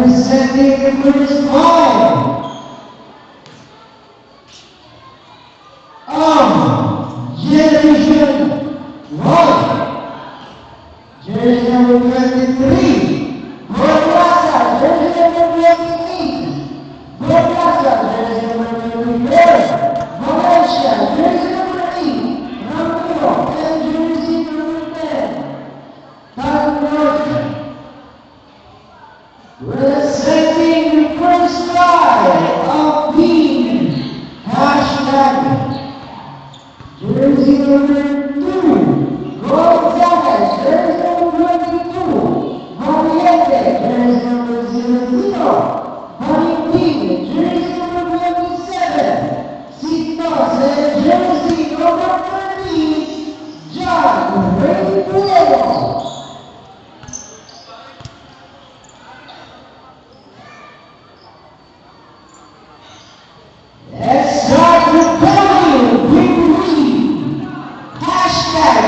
representing the first line Generation 1. Jersey number 23. Borgasa, jersey number 28. Borgasa, jersey number 24. Valencia, jersey number 8. Ramiro, and jersey number 10. Tanrocha. Representing the first line of team hashtag jersey number 2, Gonzalez, jersey number 22, Valiente, jersey number 00, Valentin, jersey number 27, Citos, jersey number 13, John Reypuelo. Let's start with Tony, Big League, hashtag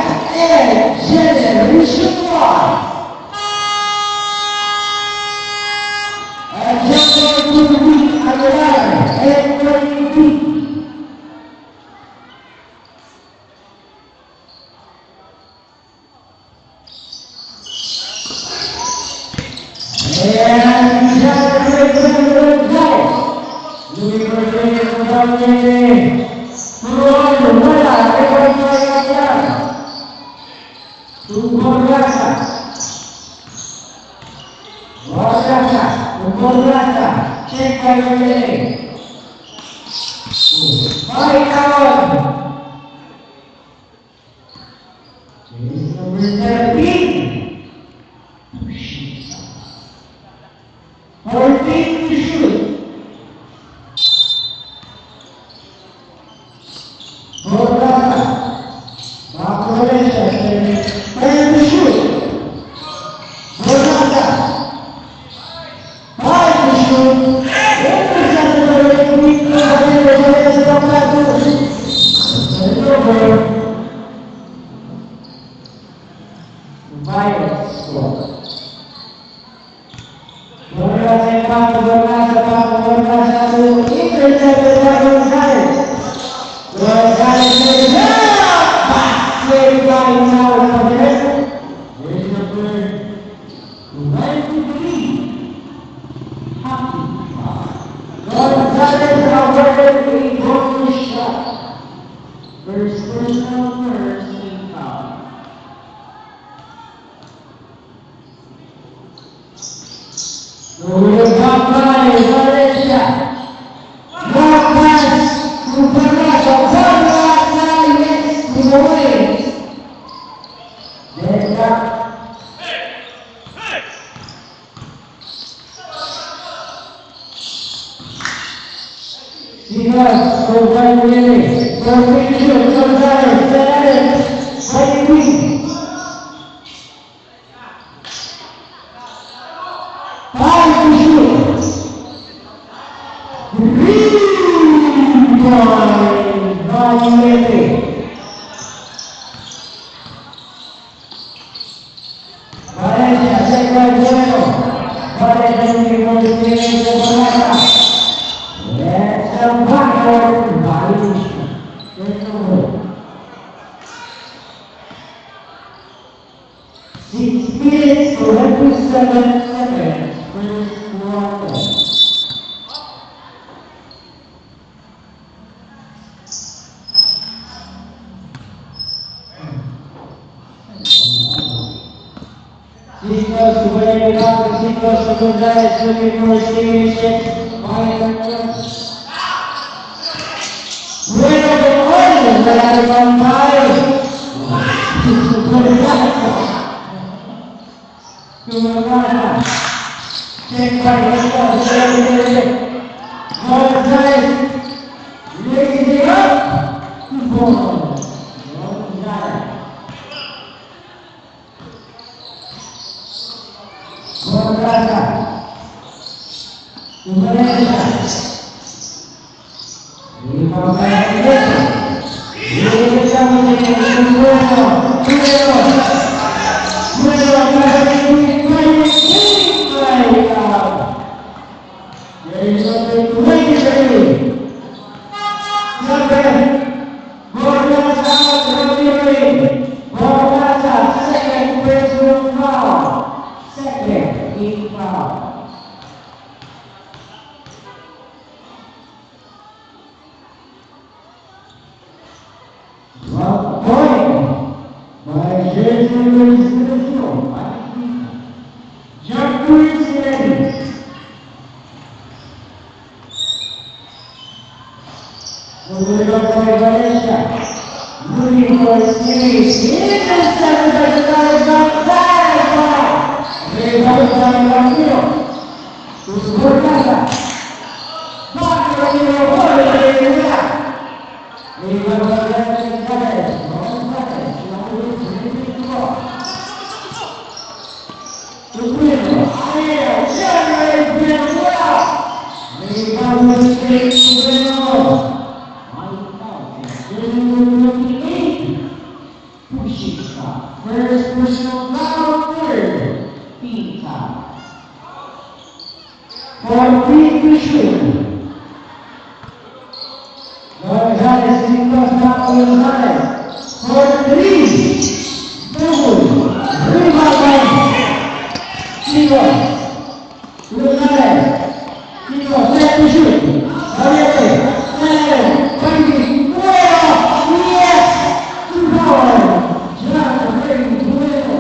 Generation 1. And just to the week, Aguilar, and 20. And Generation 1. Luis Rodríguez totalmente probando, buena, recuerda tu Borgasa, checa y viene, Maicon, jersey number 13, 14 to shoot. Borgasa, back to Valencia, ready to shoot. Borgasa, 5 to shoot. Intercepted by the weak Violet score. Borgasa, intercepted by Gonzalez. Gonzalez is back, saved by now for the rest. Here's number 93. Gonzalez awarded a bonus shot. First personal first and foul. So we have got by Valencia. Block pass to Borgasa. Borgasa gets to the way. There's that. Sigas, Gonzalez viene. Corrección, Gonzalez, Gonzalez, Valentin. 5 to shoot. Green point, Valiente. Valencia, seca el juego. Valencia, que contiene de Borgasa. Let's go backward, Valencia. There's no way. 6 minutes, 27 seconds. First quarter. Chicos, jueguen el campo, chicos, Gonzalez looking for steamship. Bueno, de hoy, para que compare. Gonzalez, check by Gonzalez, raise it up. Gonzalez. Borgasa. Valencia. Y Valencia. Y estamos en el juego. Bueno, team foul. 1 point by jersey number 0, Jeffrey Simmons. Numero by Valencia. Moving for series. Intercepted by the Gonzaga. Rebound by Ramiro. To score Casa. Back to Ramiro. Rebound by Valencia. First personal foul, third team foul. For free to shoot. Gonzalez in cross now Gonzalez. For three. Double. Rebound by Chicos. Gonzalez. Chicos, set to shoot. Variete. Center. Crazy. Yes! 2 power. John Ray Duero.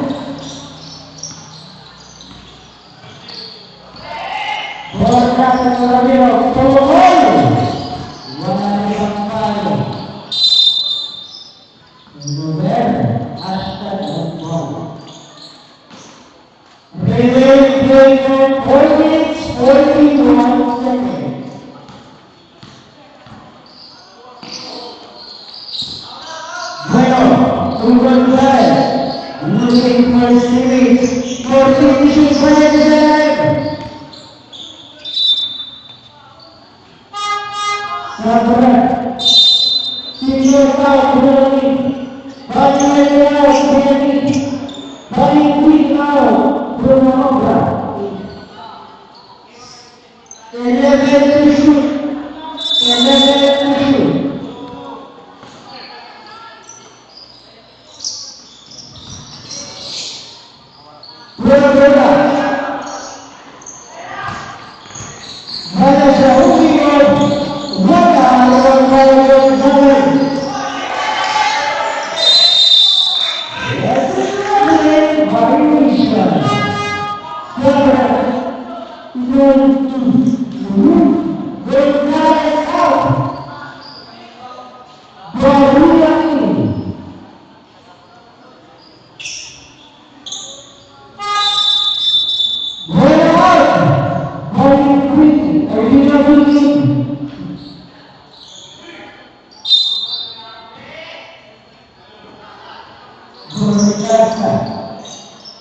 Bola casa con Ramiro. Todo gol. Wala ibang palo. Gober. Hashtag on ball. Relay play for 4 minutes, 41 seconds. Bueno, Gonzalez. Looking for series. For finishing Valencia. Sabra. Senior foul, penalty. Bali now, penalty. Bali quick now, Bruno. 11 to shoot. 11 to shoot.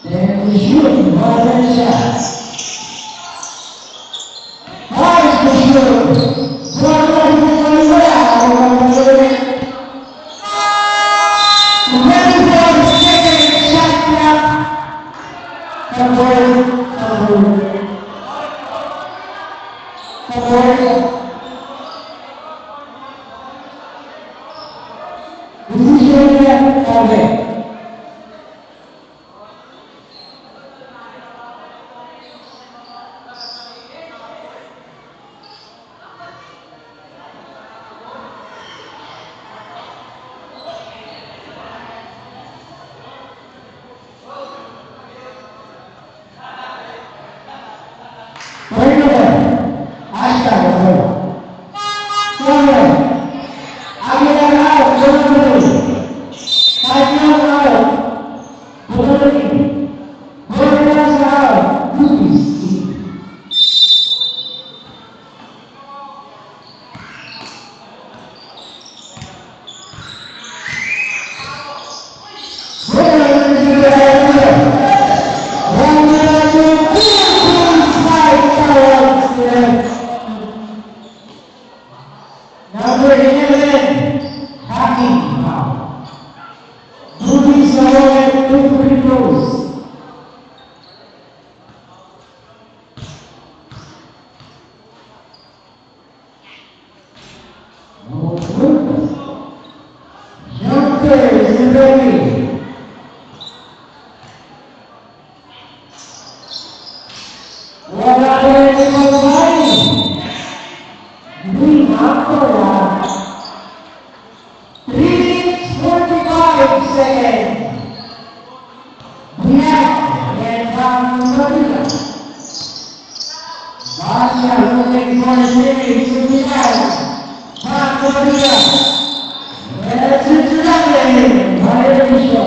Then we shoot, Valencia. Hard to shoot. Ready for the second shot clock. Cover. This is your target. Power wala na yung magbahay. Lima bola. 3:45 seconds. Lihat, yang kedua. Bahasa untuk polisi sembilan. Hak kedua. Sesudah ini, hari ini.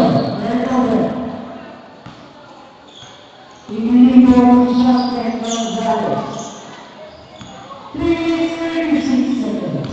Ini Indonesia Gonzales. 3:36 seconds.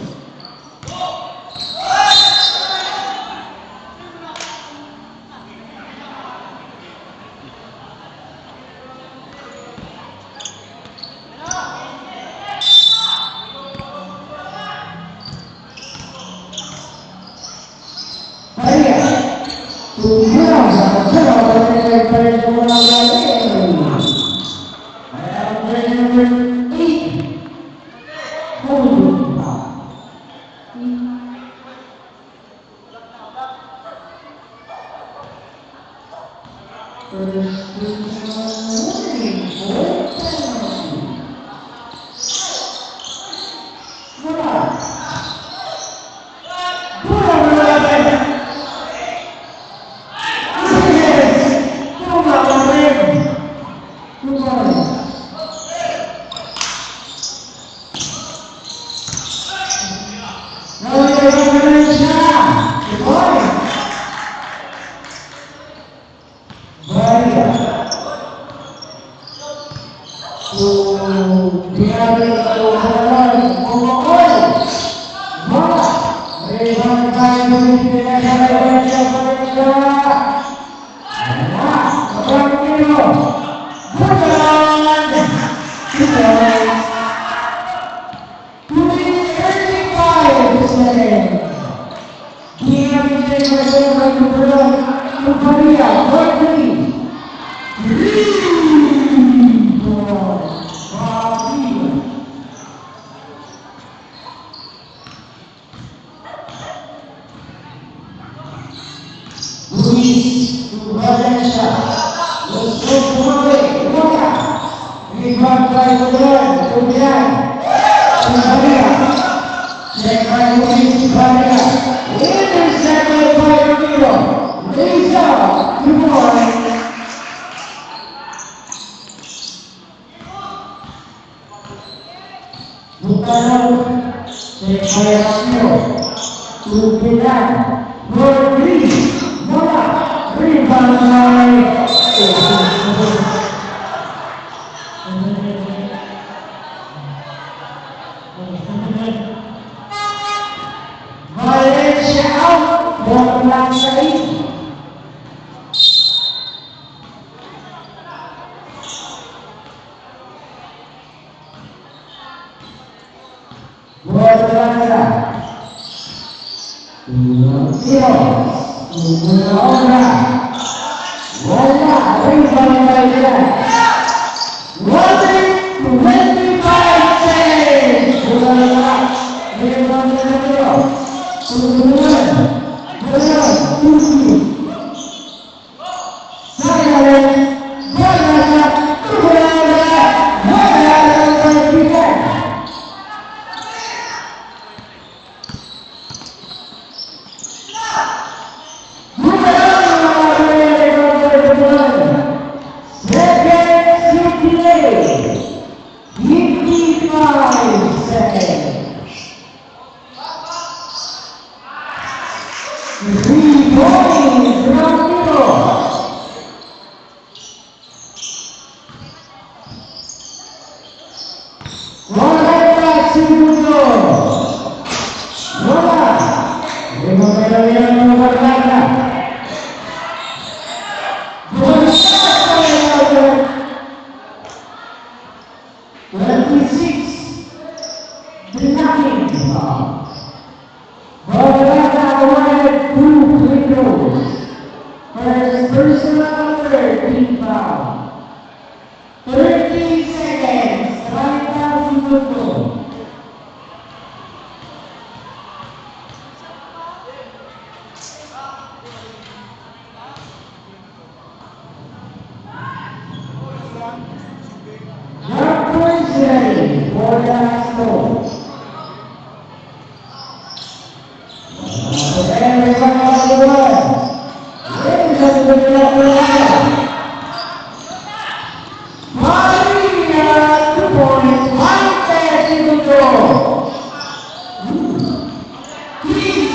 ready for the next goal. Everyone on the way. Ladies and gentlemen, Maria, 2 points, 130 to go. Please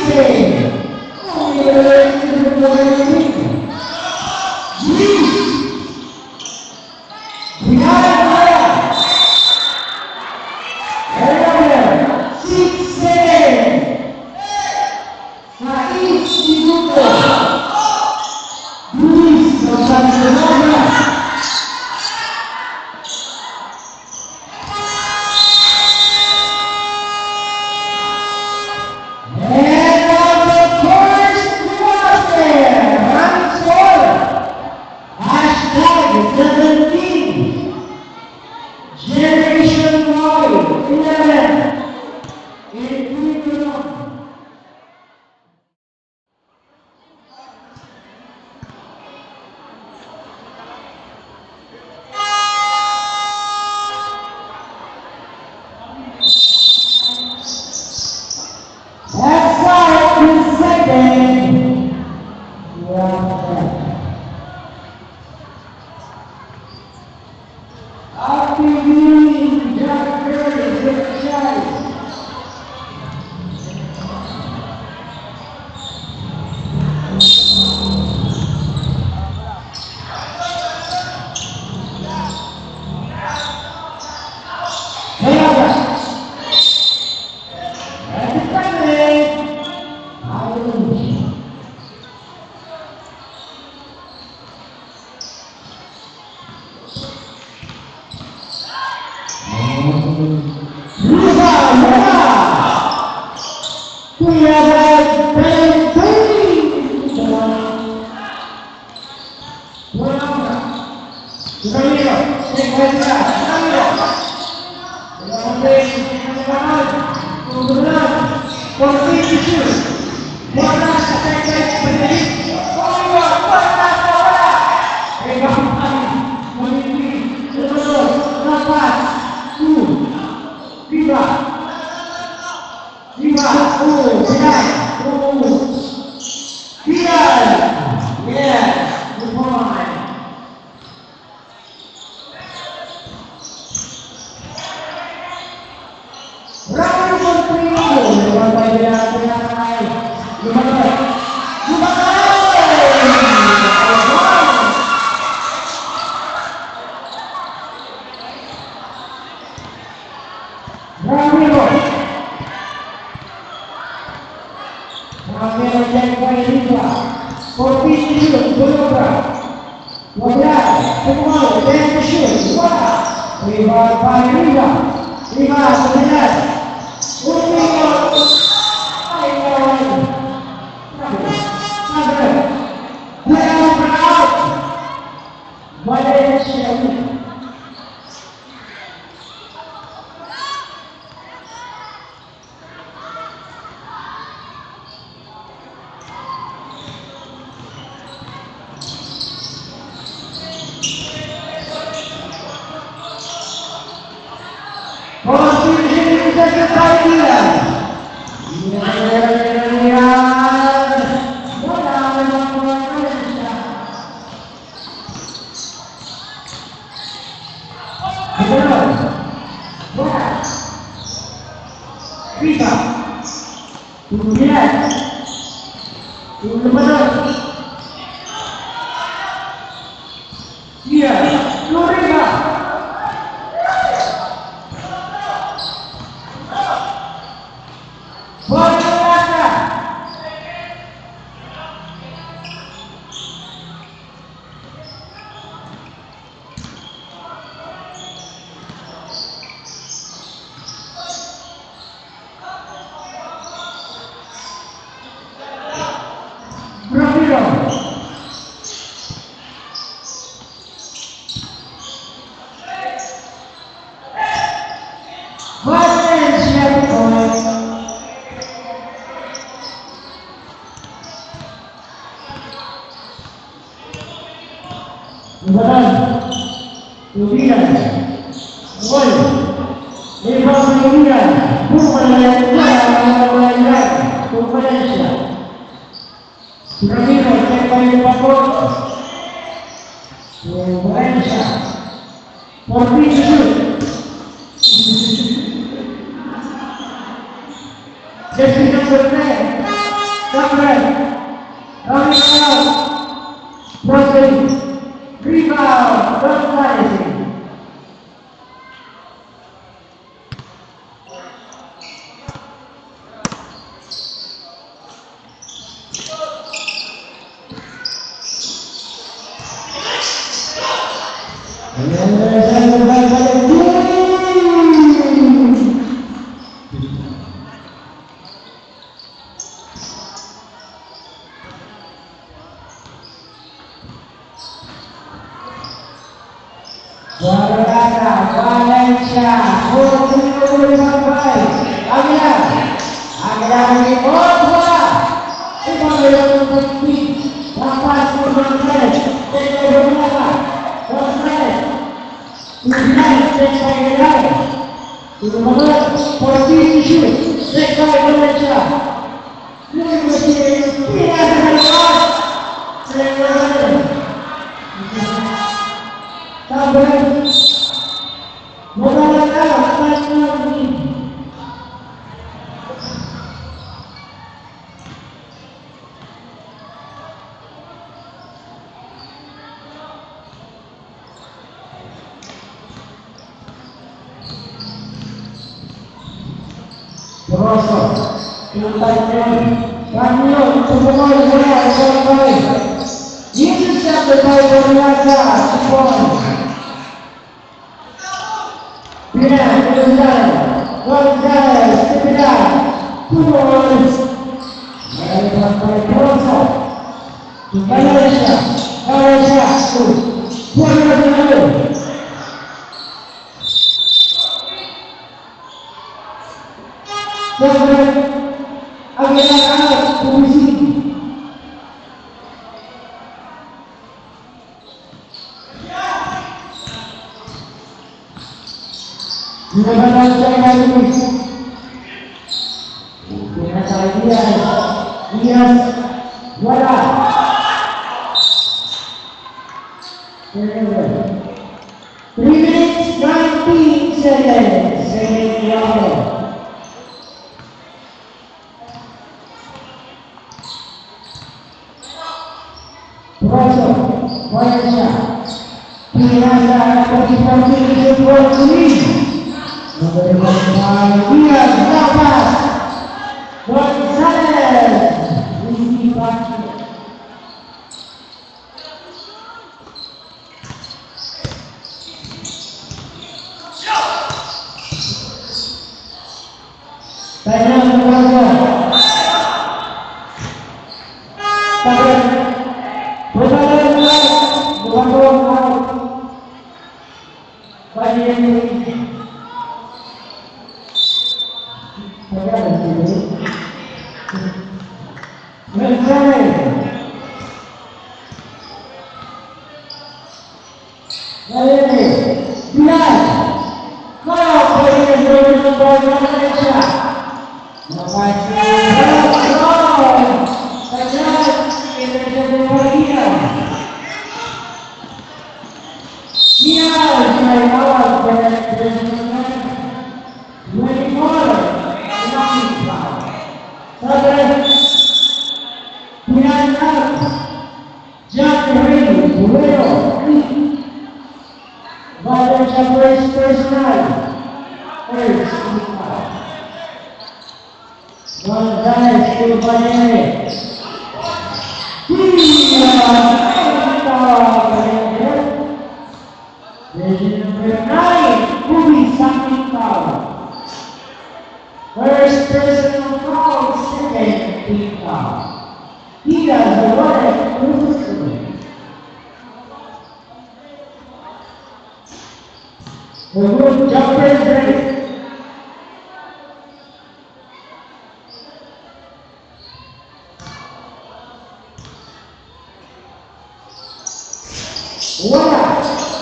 Kemudian bukan Conferencia Ramiro Tepayo Paco Conferencia por Pichu Deputy Number 10 Gabriel Ramiro Rossi Rebound Gonzalez. Valencia, Agila, di bola, itu adalah penting. Lapas Gonzalez, itu nomor posisi Sekar Valencia, tidak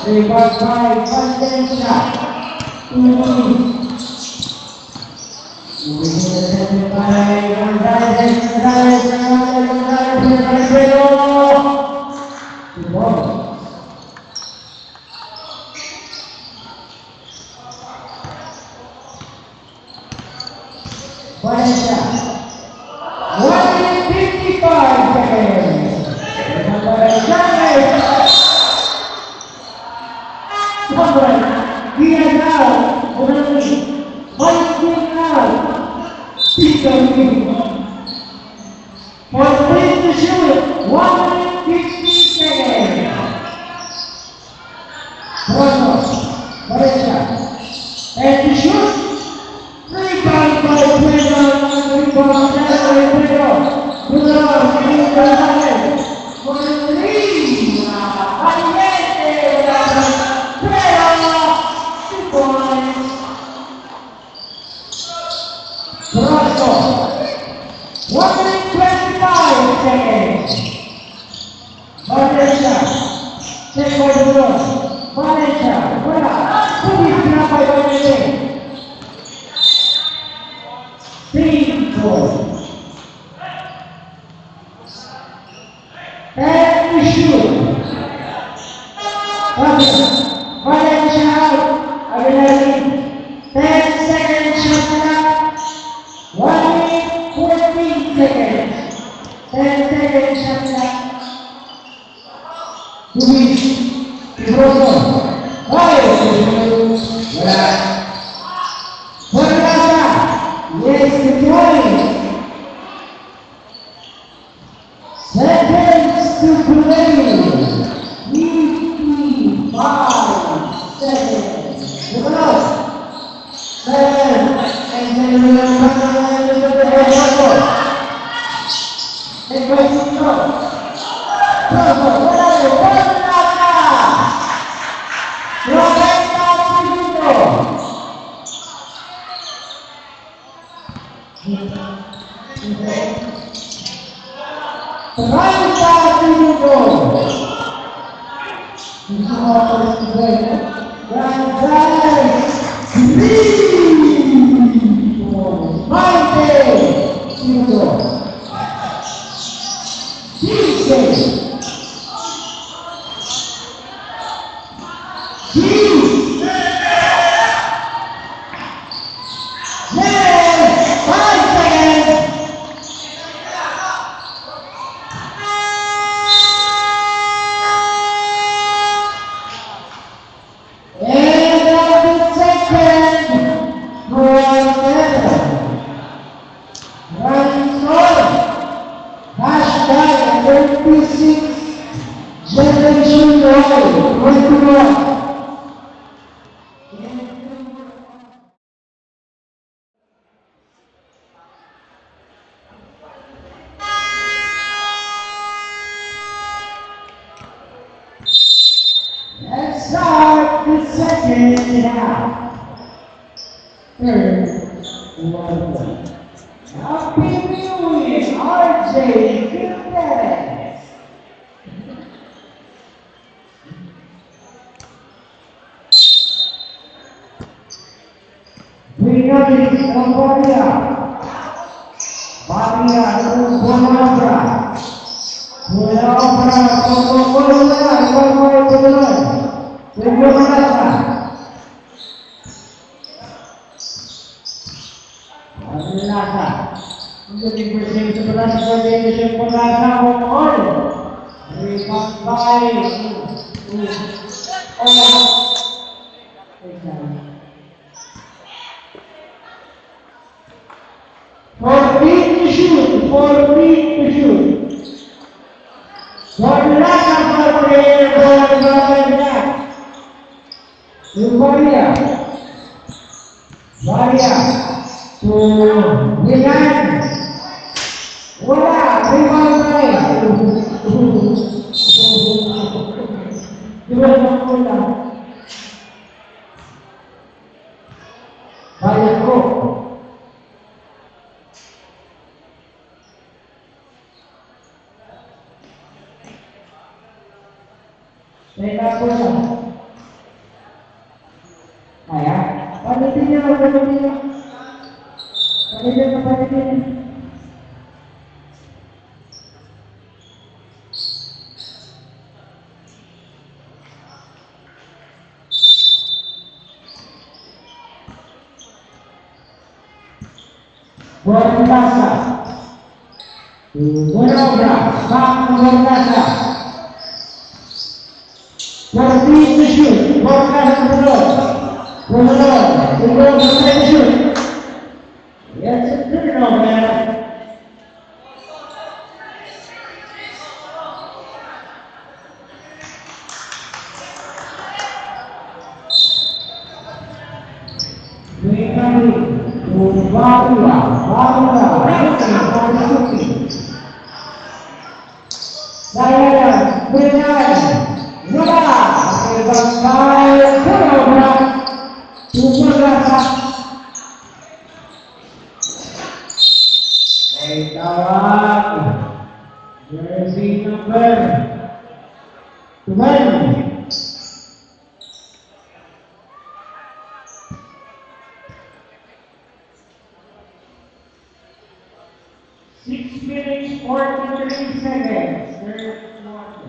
Lepas by Valencia ini Valencia. 155 seconds. We are now only 1 now. For please to shoot 150 seconds. Valencia. And to shoot 3 times by Toronto, 125 seconds. Valencia, check by the door. Valencia, fuera. Put it by Valencia. Team goal. And we shoot. Valencia out. Again, 10 seconds shot clock. 1 minute 14 seconds. 10 seconds shot clock. Luis, Rosso. Yes, the point. Seconds to play. 55 seconds. Look out. 7 and then let's start the second half. Third, 1-1. Happy New Year, RJ Gutierrez. Brigadier Cambodia. Badia Bonabra. Menjadi bersih sebelah sebagai sempurna mohon berikan baik for feet to shoot. Guardakan Euforia. Maria to Milan. Wala, rebound tayo. Diba naman ko lang? Bayad ko. Teka po lang. Kaya? Panitin niya, panitin niya. Medyo kapatid din. Bornasa. Borobra. Back to Bornasa. Proceed to shoot. Bornasa to the Bornasa to shoot. Yes, it's turnover. Jersey number 12. 6 minutes 43 seconds. Third quarter.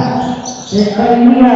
Bornasa, Estalia,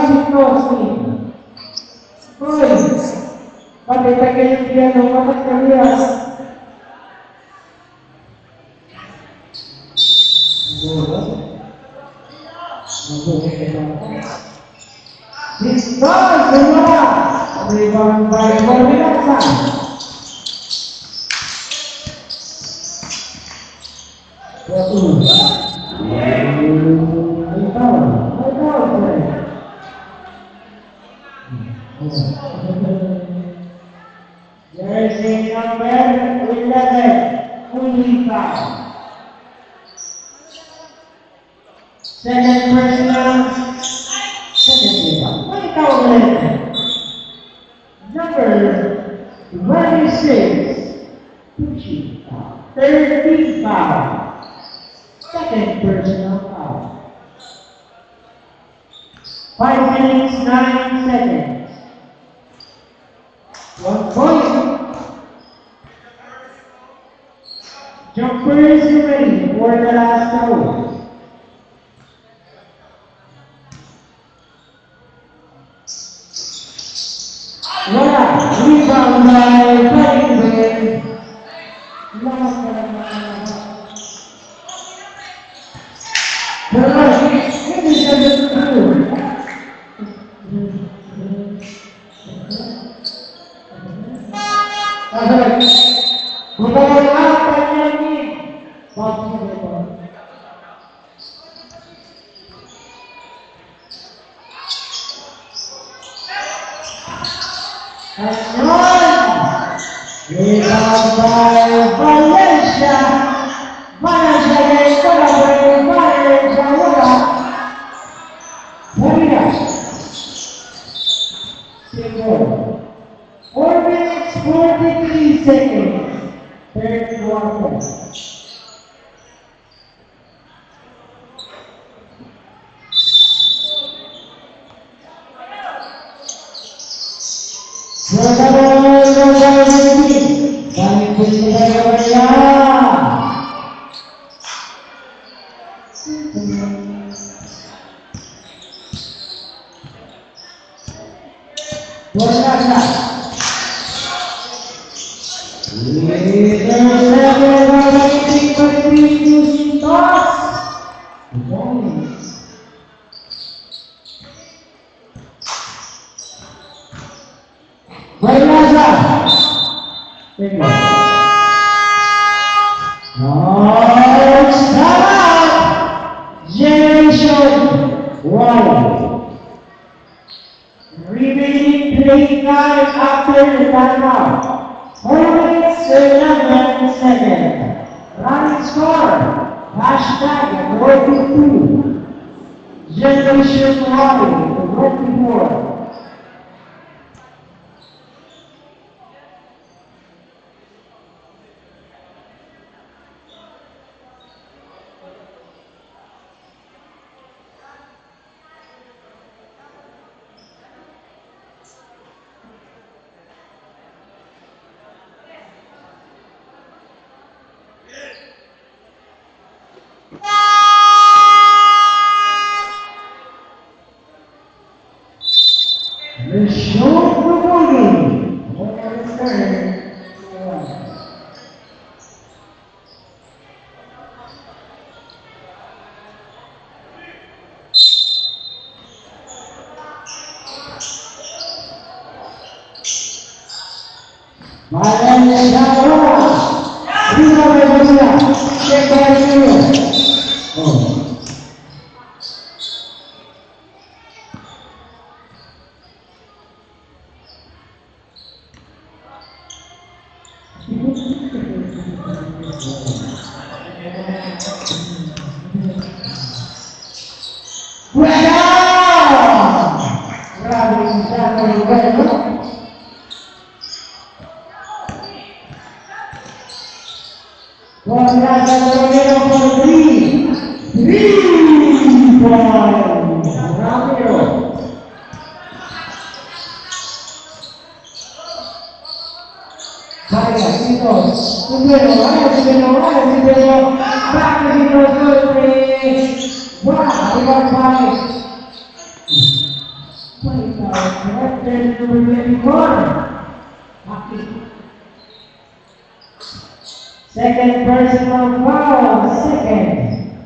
Supros, Jersey number 11, Ulipa. Second personal, second Ulipa. Number 26, Uchipa. 13 foul. Second personal foul. 5 minutes, 9 seconds. 1 point. Jumpers ready for the last throw. Rebound by Paddington. Ayun! Rebound by Valencia. Valencia against Calabre. Valencia wala. Marias. Single. 4 minutes, 43 seconds. Third quarter. Remaining play time after the timeout. 4 minutes, 11 seconds. Running score. Hashtag #42. Generation Y, 24. The show of the morning. Second personal foul, second.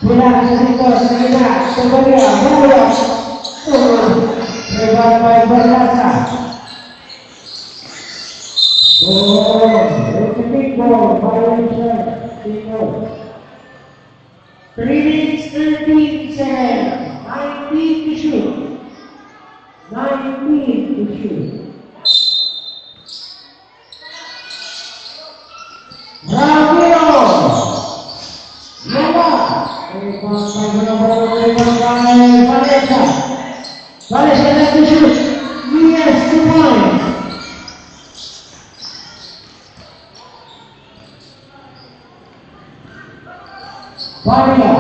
Bola Jessica Serena, Sebaria, bola. Rebound by Barlasa. It's a big ball, violation, big ball. 3 minutes, 13 seconds, 19 to shoot. 19 to shoot. Valencia left to shoot. Yes, 2 points. Varia.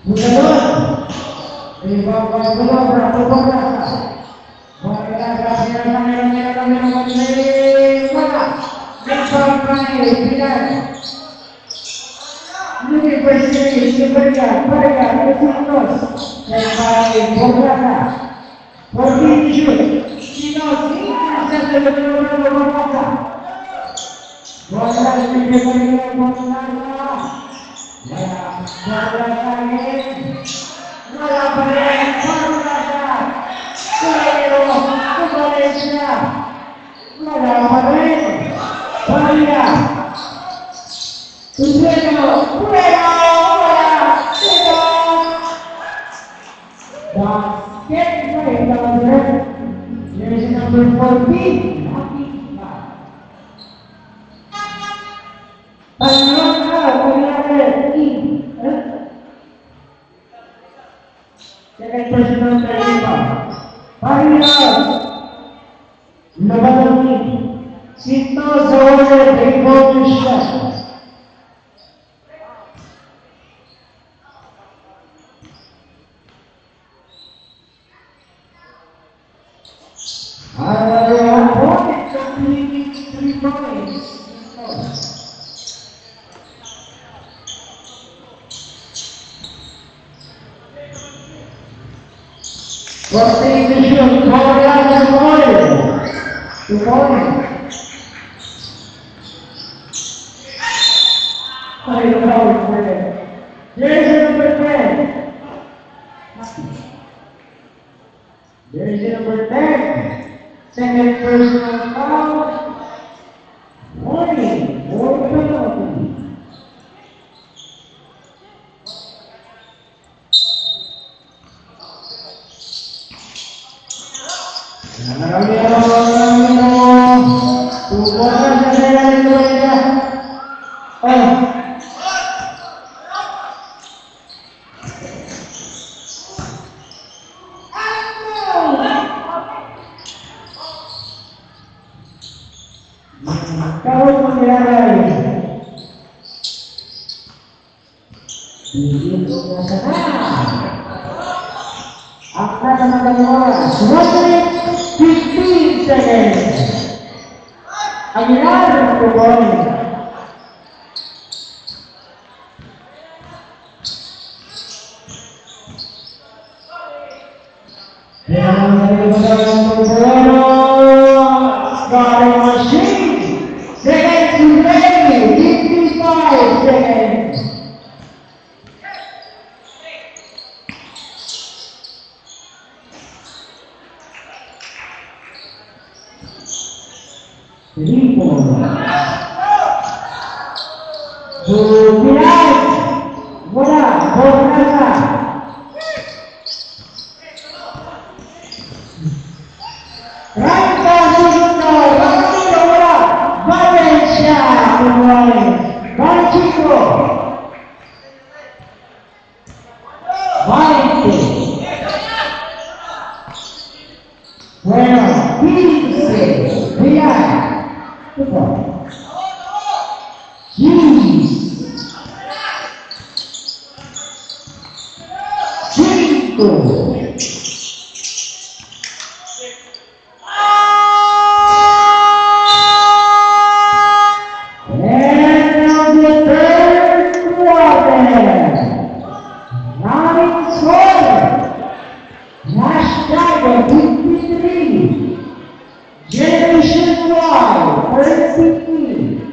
Bukan. Rebound by Barlasa. Bueno, down there. Jersey number 14, Lucky Five. Pangalawang araw, second personal time. Final. Nabalangin. Sito Zawale Baseball Shot. One point, completing 3 points. First position, Korea Oil. 2 points. Jersey number 10. Jersey number 10. Second personal foul. Warning, or penalty. Kalau mengenai ini akan mengenai 15 seconds. Aguilar untuk poin. Scoring machine. Seconds remaining. 55 seconds. Bukiran, bola, bola. Rangka Susuno, Rangka bola, Valencia, kembali, Banchico, Baiti, bueno, 15, Rian, Generation Y, first 15.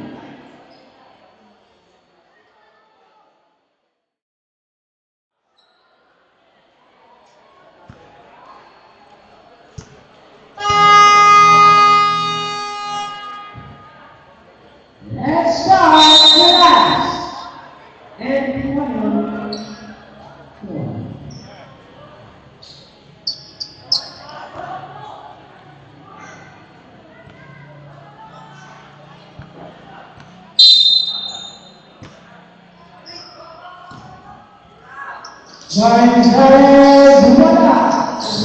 Let's start the last and final one. Jangan bola,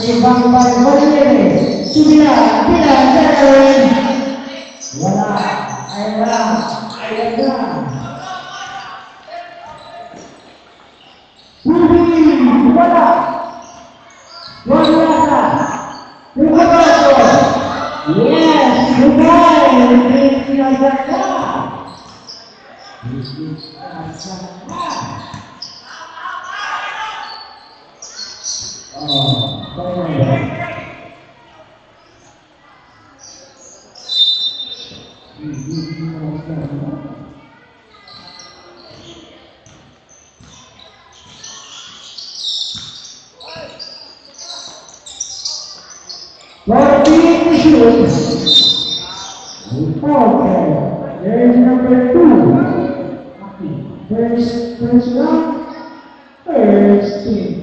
rebound by Valerie. Sudah tidak terlalu. Bola, ayah. Bola, bola. Yes, Dubai, ini Okay, there's number 2. First round, first team.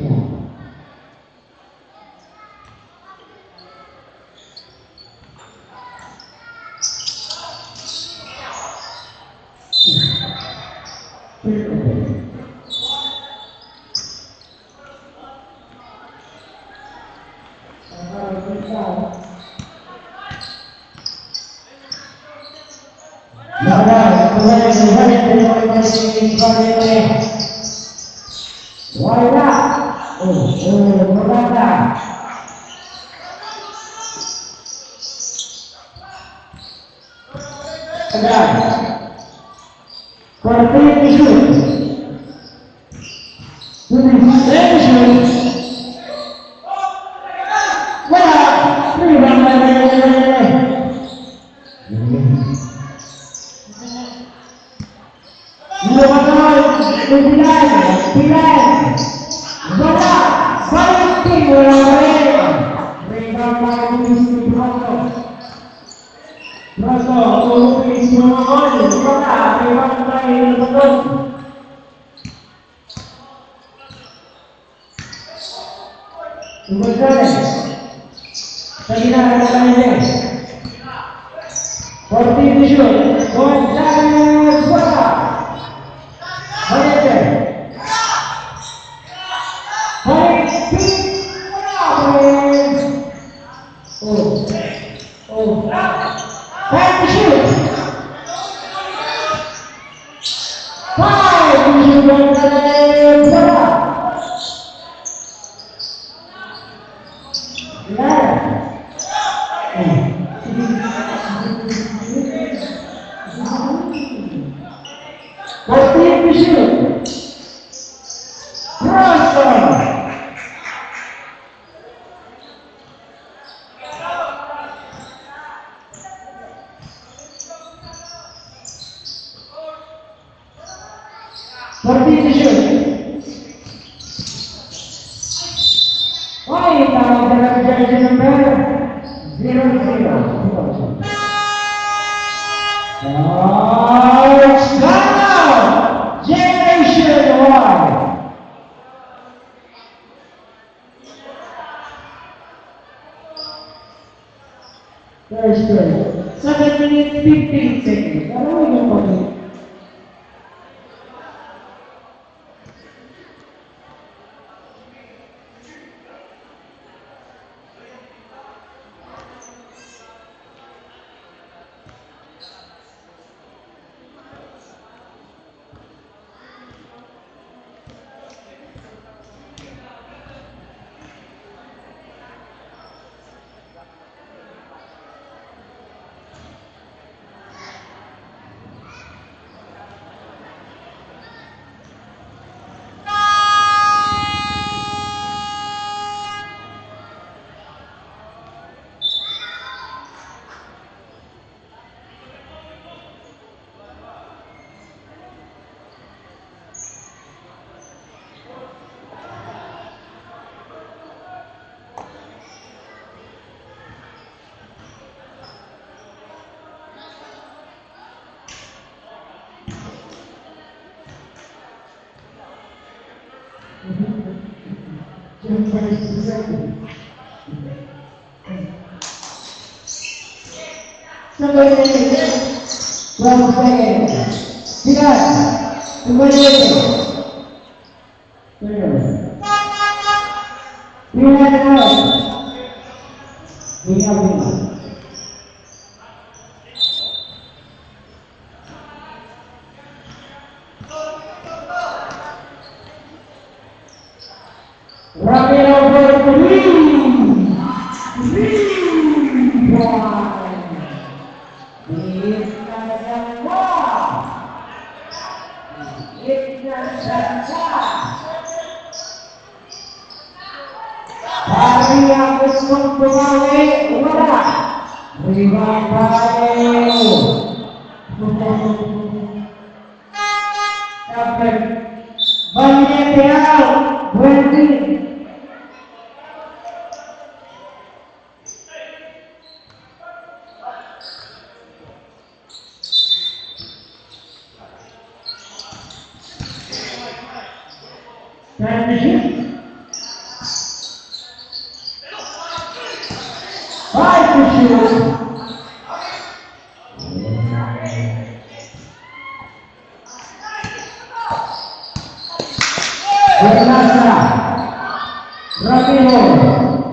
Rapino,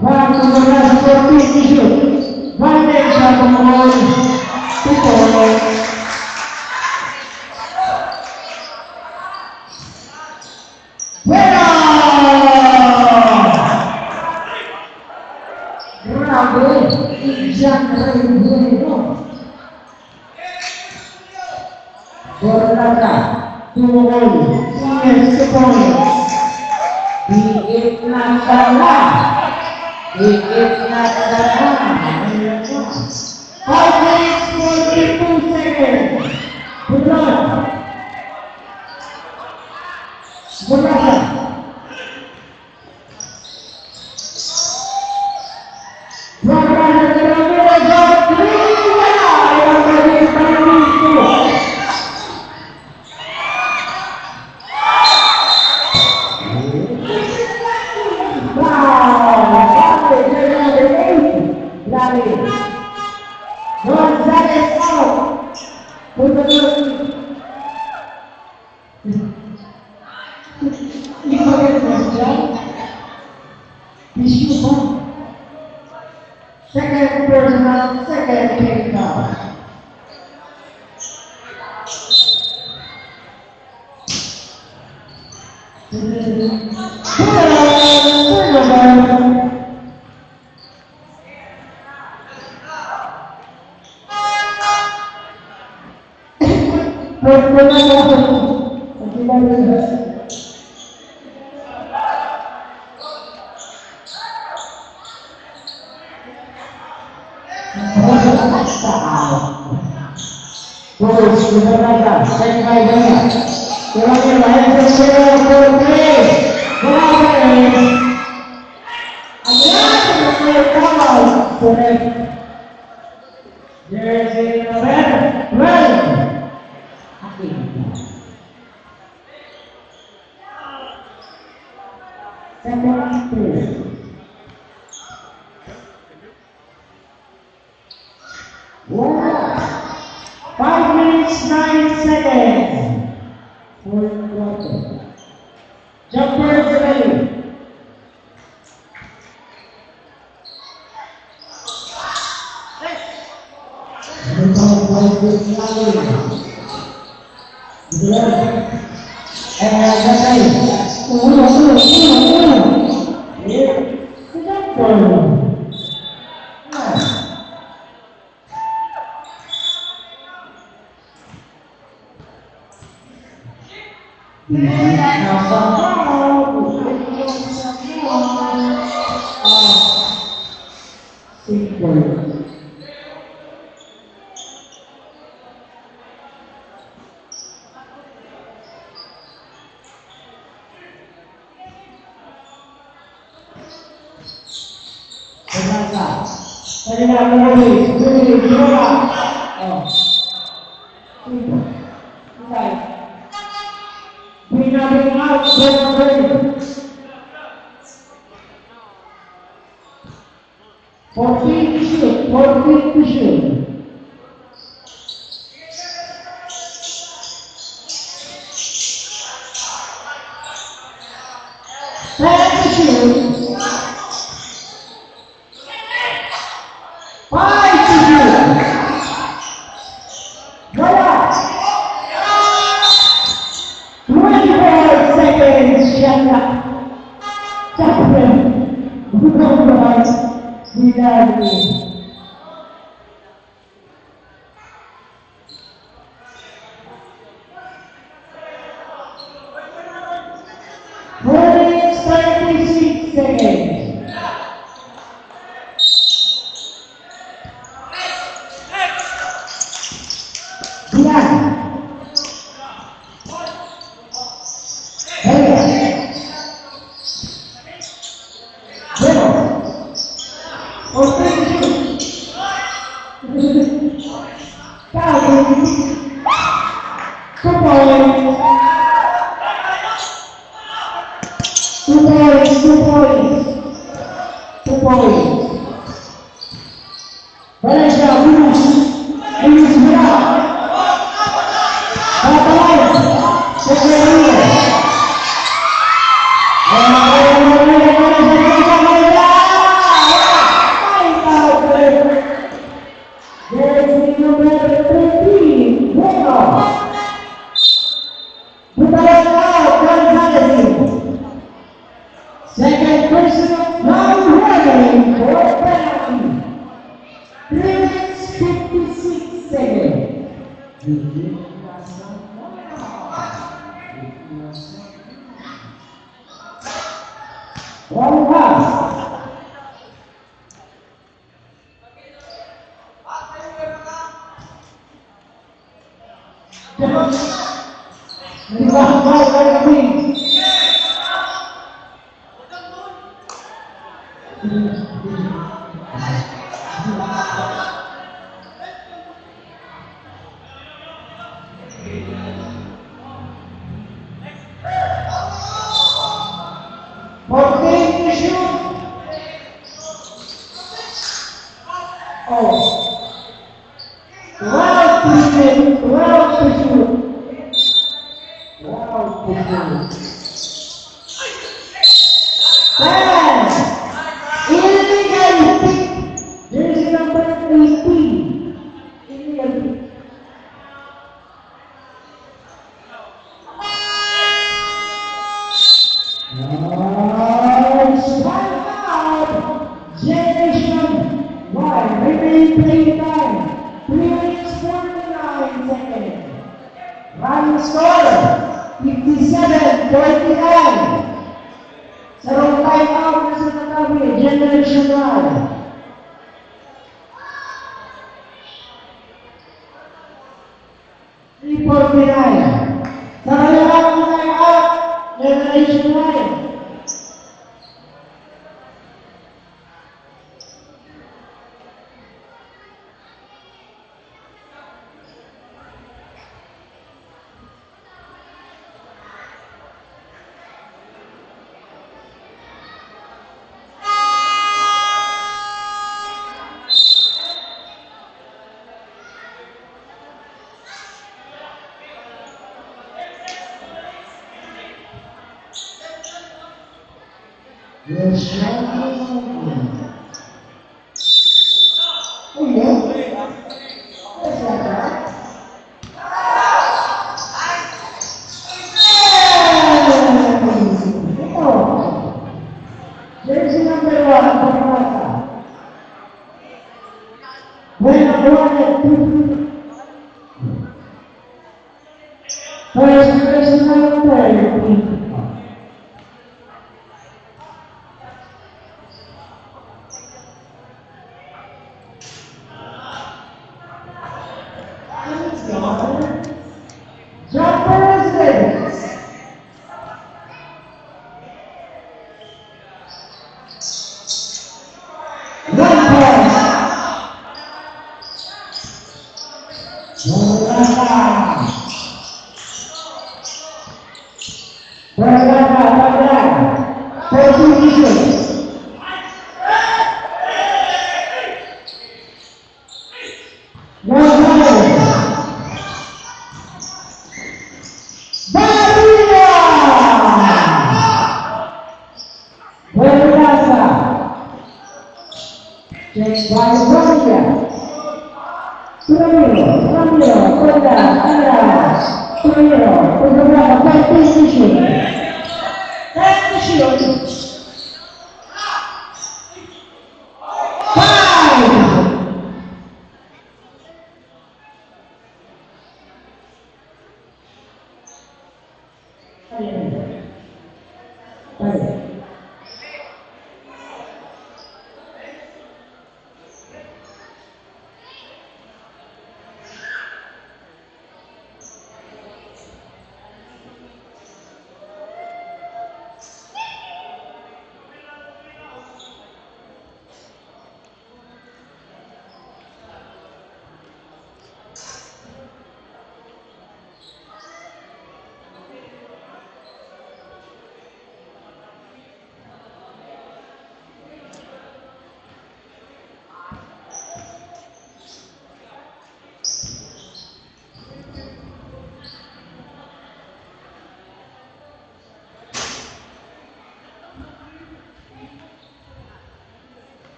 1 seperti Bueno! Grabe, Ijan Reybueno. Borlada, Tumol, Singers to point. Biit na dala. Biit na dala. 5 minutes, 42 seconds. Borlada. Borlada. González out. Second personal, second takedown. Terus berbeda, saya banyak. Terakhir lain bersama berpilih, berapa? Adalah berkawal, boleh. Jadi red. Second place. Wow. 5 minutes, 9 seconds. Fourth quarter. Jumpers ready. There 3 minutes 56 seconds. Begin Plaza. One pass.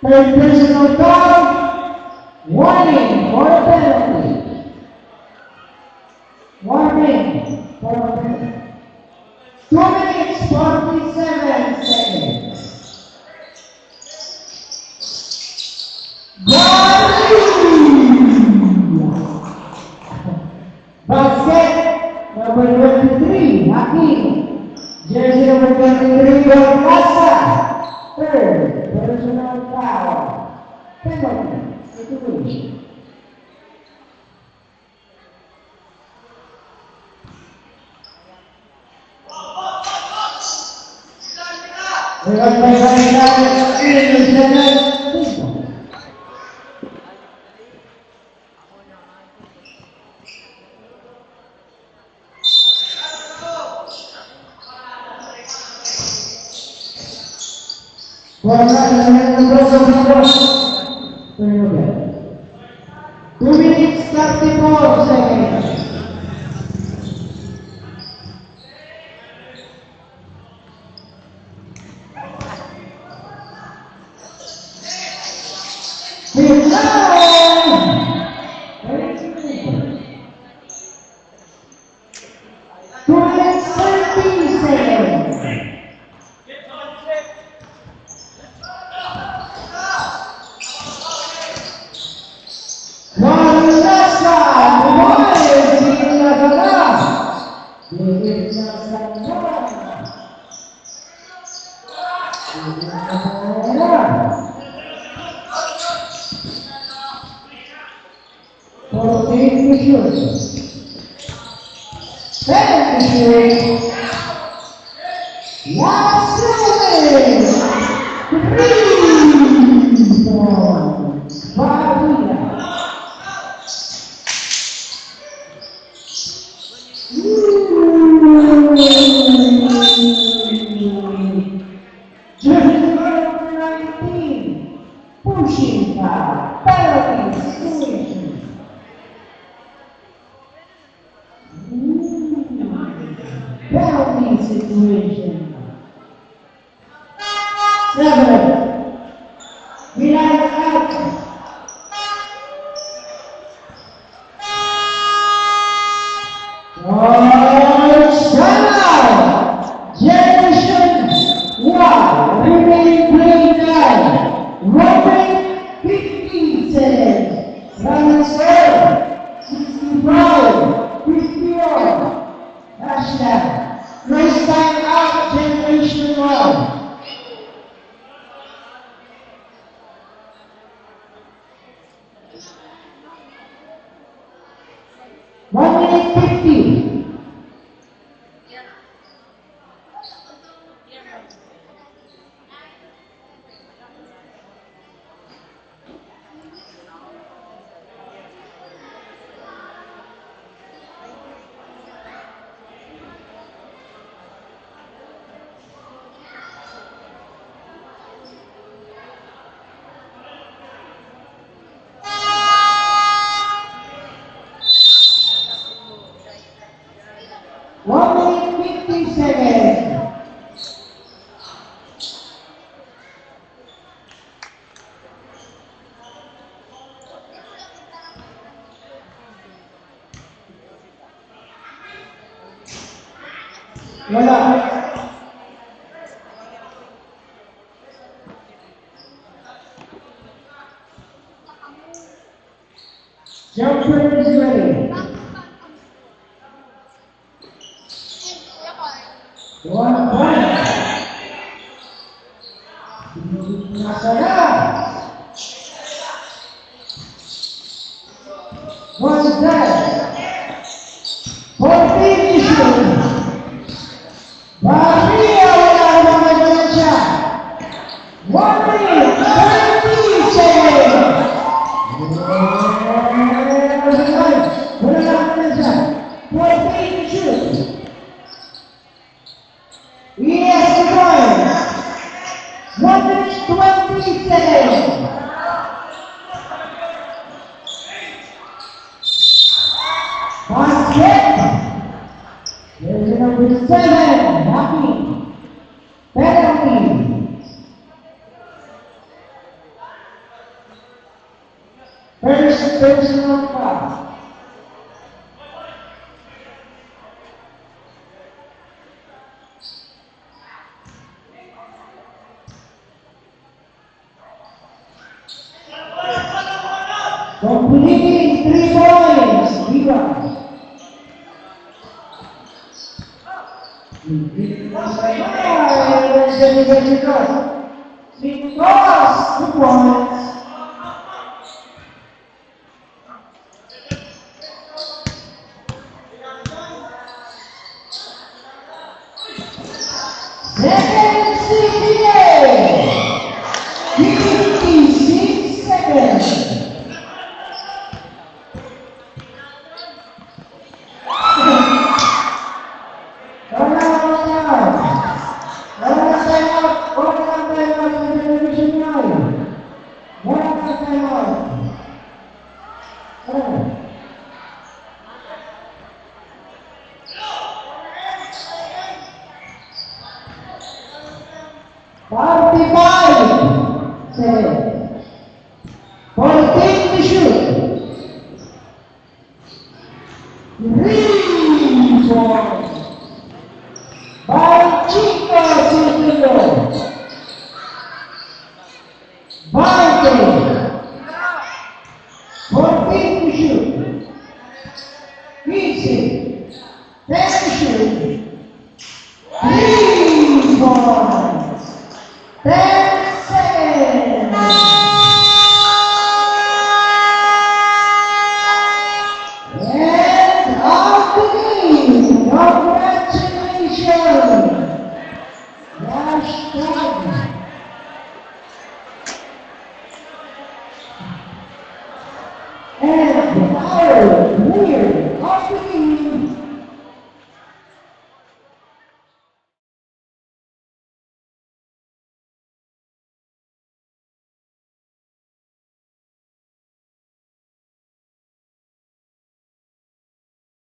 Third personal foul, warning for a penalty. Warning for a penalty. 2 minutes 47 seconds. Basket number 23, Hakim. Jersey number 23, Borgasa. Third personal foul. Penalty. Situation. Two minutes 34 seconds. Jumper is ready. One point. Nasara. One dead. 14 issues. Number 7, Happy. Penalty. First personal foul. Completing 3 points. Viva. Because 2 points. Second CPA. 56 seconds. Seven. 14 to shoot. 3 points. By Chico Segundo. By 14 to shoot. 15. 10 to shoot.